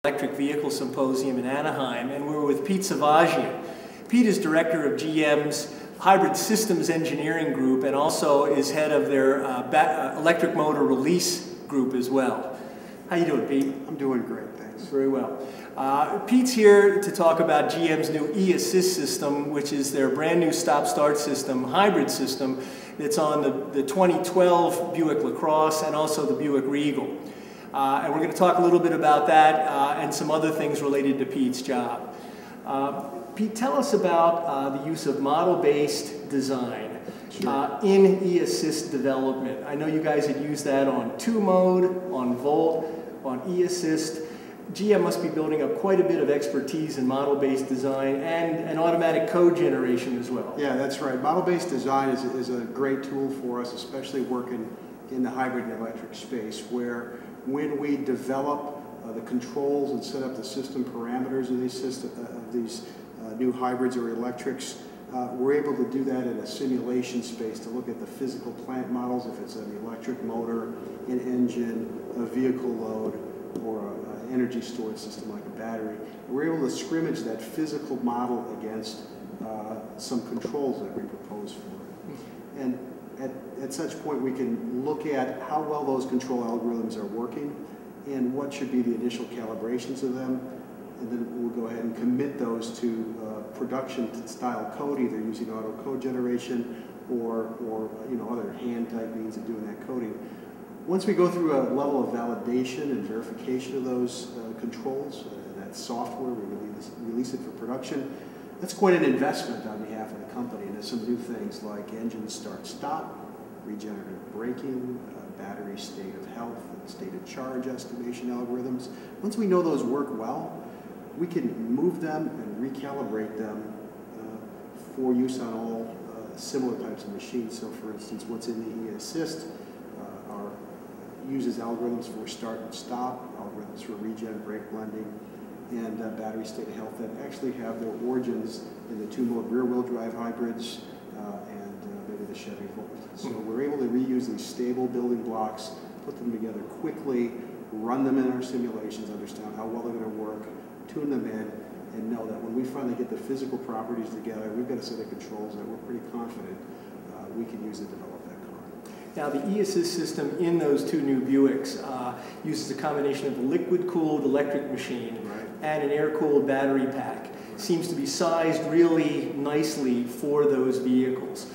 Electric Vehicle Symposium in Anaheim, and we're with Pete Savagian. Pete is director of GM's Hybrid Systems Engineering Group and also is head of their electric motor release group as well. How you doing, Pete? I'm doing great, thanks. Very well. Pete's here to talk about GM's new e-assist system, which is their brand new stop-start system, hybrid system, that's on the 2012 Buick LaCrosse and also the Buick Regal. And we're going to talk a little bit about that and some other things related to Pete's job. Pete, tell us about the use of model-based design in e-assist development. I know you guys had used that on 2-mode, on Volt, on e-assist. GM must be building up quite a bit of expertise in model-based design and automatic code generation as well. Yeah, that's right. Model-based design is a great tool for us, especially working in the hybrid and electric space, where when we develop the controls and set up the system parameters of these new hybrids or electrics, we're able to do that in a simulation space to look at the physical plant models, if it's an electric motor, an engine, a vehicle load, or an energy storage system like a battery. We're able to scrimmage that physical model against some controls that we propose for it. And at such point, we can look at how well those control algorithms are working and what should be the initial calibrations of them. And then we'll go ahead and commit those to production-style code, either using auto code generation or other hand-type means of doing that coding. Once we go through a level of validation and verification of those controls, that software, we release it for production. That's quite an investment on behalf of the company. And there's some new things like engine start-stop, regenerative braking, battery state of health, and state of charge estimation algorithms. Once we know those work well, we can move them and recalibrate them for use on all similar types of machines. So for instance, what's in the e-assist uses algorithms for start and stop, algorithms for regen, brake blending, and battery state of health that actually have their origins in the 2-mode rear-wheel drive hybrids and maybe the Chevy Volt. So we're able to reuse these stable building blocks, put them together quickly, run them in our simulations, understand how well they're going to work, tune them in, and know that when we finally get the physical properties together, we've got a set of controls that we're pretty confident we can use to develop that car. Now, the e-assist system in those two new Buicks uses a combination of a liquid-cooled electric machine and an air-cooled battery pack. Seems to be sized really nicely for those vehicles.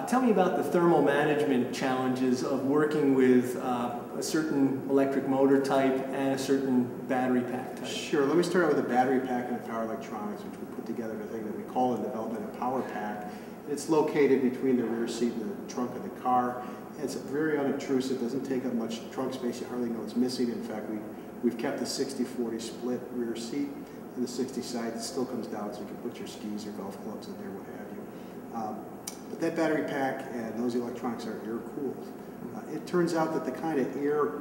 Tell me about the thermal management challenges of working with a certain electric motor type and a certain battery pack type. Sure. Let me start out with the battery pack and the power electronics, which we put together in a thing that we call in development a power pack. It's located between the rear seat and the trunk of the car. It's very unobtrusive, doesn't take up much trunk space, you hardly know it's missing. In fact, we've kept a 60-40 split rear seat, and the 60 side still comes down so you can put your skis or golf clubs in there, what have you. But that battery pack and those electronics are air-cooled. It turns out that the kind of air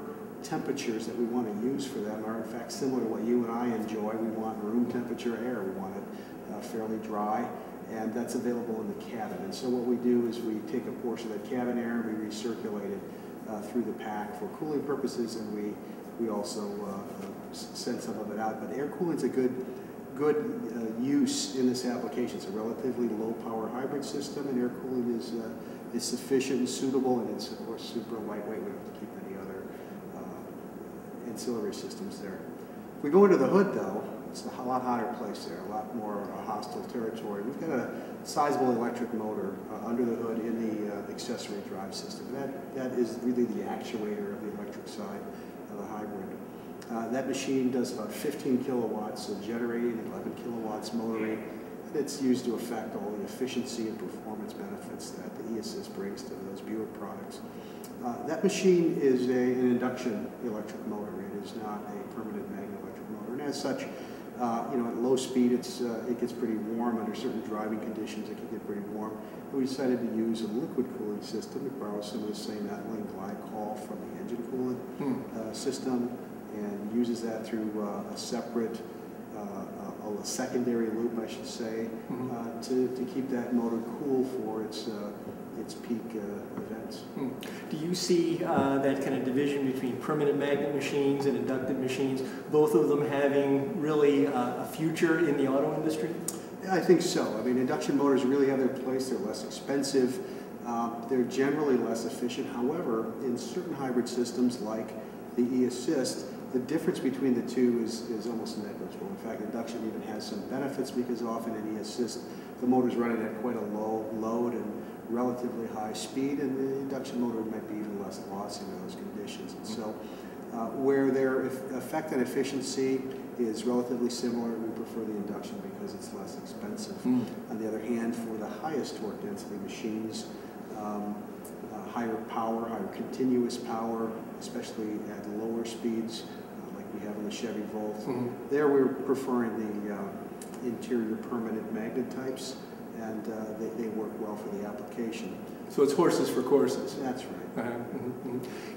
temperatures that we want to use for them are in fact similar to what you and I enjoy. We want room temperature air, we want it fairly dry. And that's available in the cabin. And so what we do is we take a portion of the cabin air and we recirculate it through the pack for cooling purposes, and we also send some of it out. But air cooling is a good use in this application. It's a relatively low power hybrid system, and air cooling is sufficient and suitable, and it's of course super lightweight. We don't have to keep any other ancillary systems there. If we go into the hood though, it's a lot hotter place there, a lot more hostile territory. We've got a sizable electric motor under the hood in the accessory drive system. That is really the actuator of the electric side of the hybrid. That machine does about 15 kilowatts of generating, 11 kilowatts motoring, and it's used to affect all the efficiency and performance benefits that the e-assist brings to those Buick products. That machine is an induction electric motor. It is not a permanent magnet electric motor, and as such, at low speed, it gets pretty warm. Under certain driving conditions, it can get pretty warm. And we decided to use a liquid cooling system to borrow some of the same ethylene glycol from the engine coolant system, and uses that through a separate a secondary loop, I should say, to keep that motor cool for its peak events. Do you see that kind of division between permanent magnet machines and inductive machines, both of them having really a future in the auto industry? Yeah, I think so. I mean, induction motors really have their place. They're less expensive. They're generally less efficient. However, in certain hybrid systems like the e-assist, the difference between the two is almost negligible. In fact, induction even has some benefits because often in e-assist, the motor's running at quite a low load and relatively high speed, and the induction motor might be even less lossy in those conditions. And so where their effect on efficiency is relatively similar, we prefer the induction because it's less expensive. On the other hand, for the highest torque density machines, higher power, higher continuous power, especially at lower speeds, like we have in the Chevy Volt, there we're preferring the interior permanent magnet types, and they work well for the application. So it's horses for courses. That's right.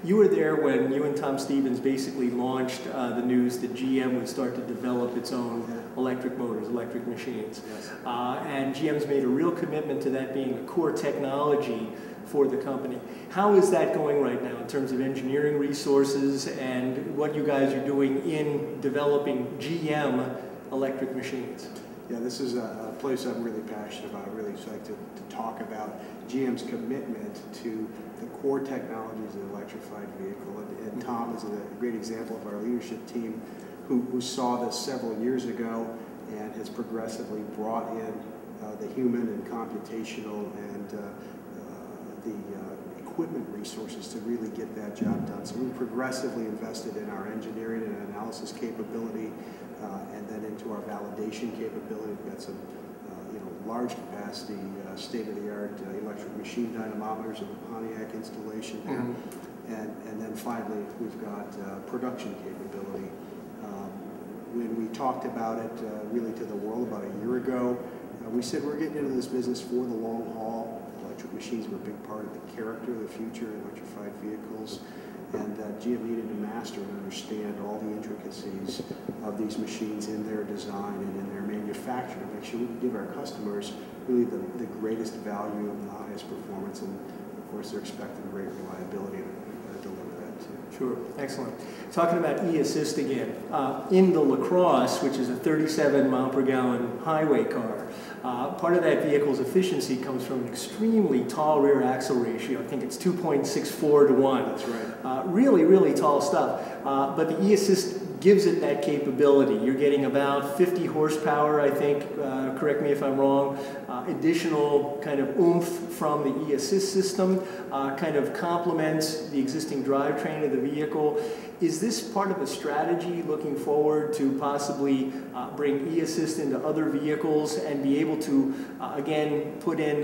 You were there when you and Tom Stevens basically launched the news that GM would start to develop its own electric motors, electric machines. Yes. And GM's made a real commitment to that being a core technology for the company. How is that going right now in terms of engineering resources and what you guys are doing in developing GM electric machines? Yeah, this is a place I'm really passionate about. I really like to talk about GM's commitment to the core technologies of the electrified vehicle. And Tom is a great example of our leadership team who saw this several years ago and has progressively brought in the human and computational and the equipment resources to really get that job done. So we progressively invested in our engineering and analysis capability, and then into our validation capability. We've got some large capacity, state-of-the-art electric machine dynamometers in the Pontiac installation here. And then finally, we've got production capability. When we talked about it really to the world about a year ago, we said we're getting into this business for the long haul. Electric machines were a big part of the character of the future of electrified vehicles. And GM needed to master and understand all the intricacies of these machines in their design and in their manufacture to make sure we can give our customers really the greatest value and the highest performance. And of course, they're expecting great reliability, and we've got to deliver that too. Sure, excellent. Talking about e-assist again, in the LaCrosse, which is a 37 mile per gallon highway car, part of that vehicle's efficiency comes from an extremely tall rear axle ratio. I think it's 2.64 to 1. That's right. Really, really tall stuff. But the e-assist gives it that capability. You're getting about 50 horsepower, I think, correct me if I'm wrong, additional kind of oomph from the e-assist system, kind of complements the existing drivetrain of the vehicle. Is this part of a strategy looking forward to possibly bring e-assist into other vehicles and be able to, again, put in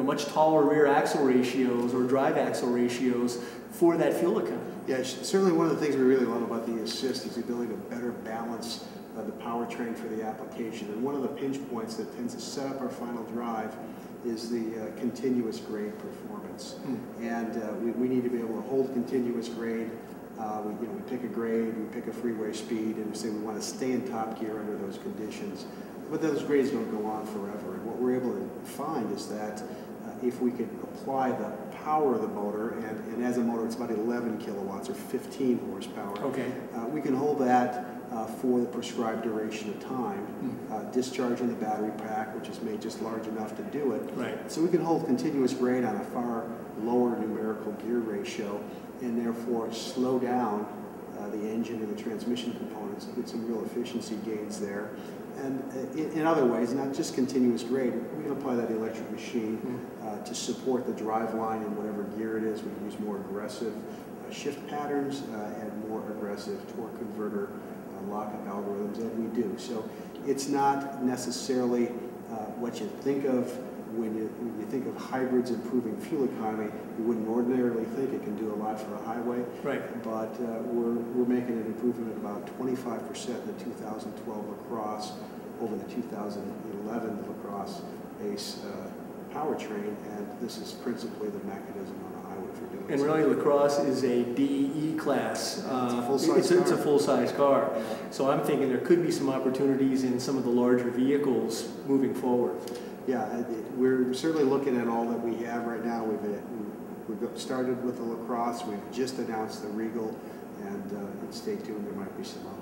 much taller rear axle ratios or drive axle ratios for that fuel economy? Yeah, certainly one of the things we really love about the assist is the ability to better balance the powertrain for the application. And one of the pinch points that tends to set up our final drive is the continuous grade performance. And we need to be able to hold continuous grade. We pick a grade, we pick a freeway speed, and we say we want to stay in top gear under those conditions. But those grades don't go on forever. And what we're able to find is that if we could apply the power of the motor, and as a motor it's about 11 kilowatts or 15 horsepower, we can hold that for the prescribed duration of time, discharging the battery pack, which is made just large enough to do it. Right. So we can hold continuous grade on a far lower numerical gear ratio, and therefore slow down the engine and the transmission components, get some real efficiency gains there. And in other ways, not just continuous grade, we can apply that electric machine to support the drive line in whatever gear it is. We can use more aggressive shift patterns and more aggressive torque converter lockup algorithms, and we do. So it's not necessarily what you think of when you think of hybrids improving fuel economy. You wouldn't ordinarily think it can do a lot for a highway. Right. But we're making an improvement of about 25% in the 2012 LaCrosse over the 2011 LaCrosse base powertrain, and this is principally the mechanism on a highway known for doing. And really, lacrosse is a DE class. It's a full-size car. Yeah. So I'm thinking there could be some opportunities in some of the larger vehicles moving forward. Yeah, we're certainly looking at all that we have right now. We've started with the lacrosse. We've just announced the Regal, and stay tuned. There might be some others.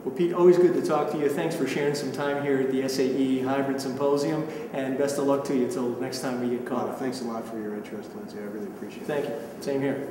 Well, Pete, always good to talk to you. Thanks for sharing some time here at the SAE Hybrid Symposium, and best of luck to you until next time we get caught up. Thanks a lot for your interest, Lindsay. I really appreciate it. Thank you. Same here.